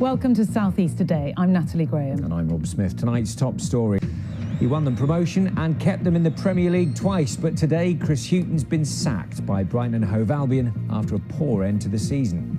Welcome to South East Today. I'm Natalie Graham. And I'm Rob Smith. Tonight's top story. He won them promotion and kept them in the Premier League twice, but today Chris Hughton's been sacked by Brighton and Hove Albion after a poor end to the season.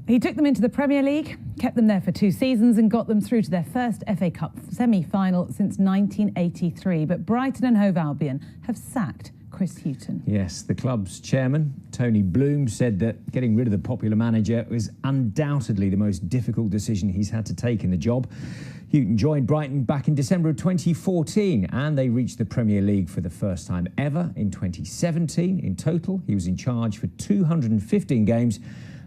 He took them into the Premier League, kept them there for 2 seasons and got them through to their first FA Cup semi-final since 1983. But Brighton and Hove Albion have sacked Chris Hughton. Yes, the club's chairman, Tony Bloom, said that getting rid of the popular manager was undoubtedly the most difficult decision he's had to take in the job. Hughton joined Brighton back in December of 2014 and they reached the Premier League for the first time ever in 2017. In total, he was in charge for 215 games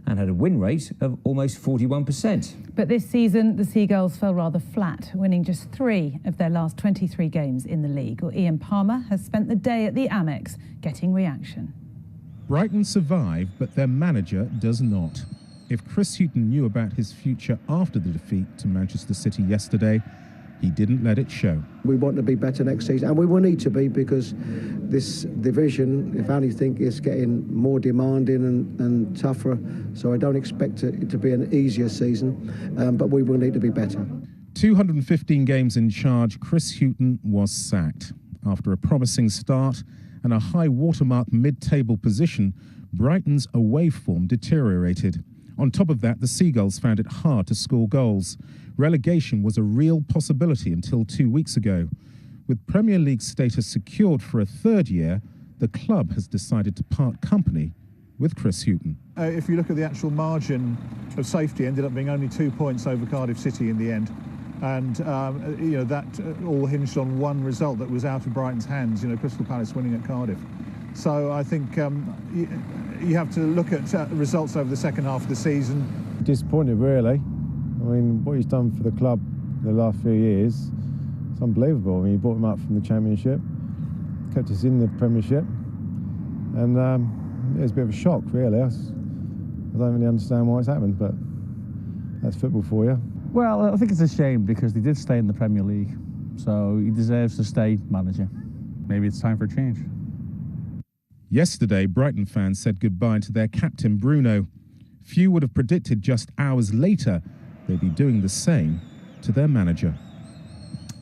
and had a win rate of almost 41%. But this season, the Seagulls fell rather flat, winning just 3 of their last 23 games in the league. Well, Ian Palmer has spent the day at the Amex getting reaction. Brighton survive, but their manager does not. If Chris Hughton knew about his future after the defeat to Manchester City yesterday, he didn't let it show. We want to be better next season, and we will need to be, because this division, if anything, is getting more demanding and tougher. So I don't expect it to be an easier season, but we will need to be better. 215 games in charge, Chris Hughton was sacked. After a promising start and a high watermark mid-table position, Brighton's away form deteriorated. On top of that, the Seagulls found it hard to score goals. Relegation was a real possibility until 2 weeks ago. With Premier League status secured for a 3rd year, the club has decided to part company with Chris Hughton. If you look at the actual margin of safety, ended up being only 2 points over Cardiff City in the end. And, that all hinged on one result that was out of Brighton's hands, Crystal Palace winning at Cardiff. So I think you have to look at results over the second half of the season. Disappointed, really. I mean, what he's done for the club the last few years, it's unbelievable. I mean, he brought him up from the Championship, kept us in the Premiership, and it was a bit of a shock, really. I don't really understand why it's happened, but that's football for you. Well, I think it's a shame because he did stay in the Premier League, so he deserves to stay manager. Maybe it's time for a change. Yesterday, Brighton fans said goodbye to their captain, Bruno. Few would have predicted just hours later they'd be doing the same to their manager.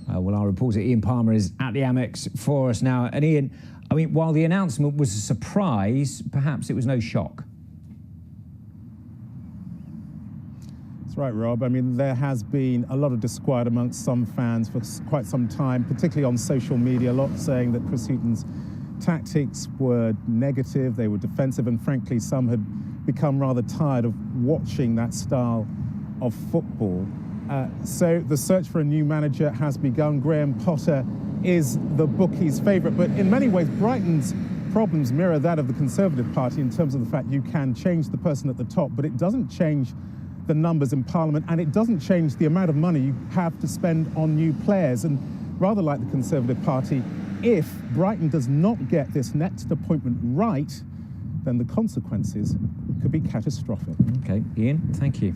Well, our reporter Ian Palmer is at the Amex for us now. And Ian, I mean, while the announcement was a surprise, perhaps it was no shock. That's right, Rob. I mean, there has been a lot of disquiet amongst some fans for quite some time, particularly on social media, a lot saying that Chris Hughton's tactics were negative, they were defensive, and frankly, some had become rather tired of watching that style of football. So the search for a new manager has begun. Graham Potter is the bookies' favourite, but in many ways, Brighton's problems mirror that of the Conservative Party in terms of the fact you can change the person at the top, but it doesn't change the numbers in Parliament, and it doesn't change the amount of money you have to spend on new players. And rather like the Conservative Party, if Brighton does not get this next appointment right, then the consequences could be catastrophic. OK, Ian, thank you.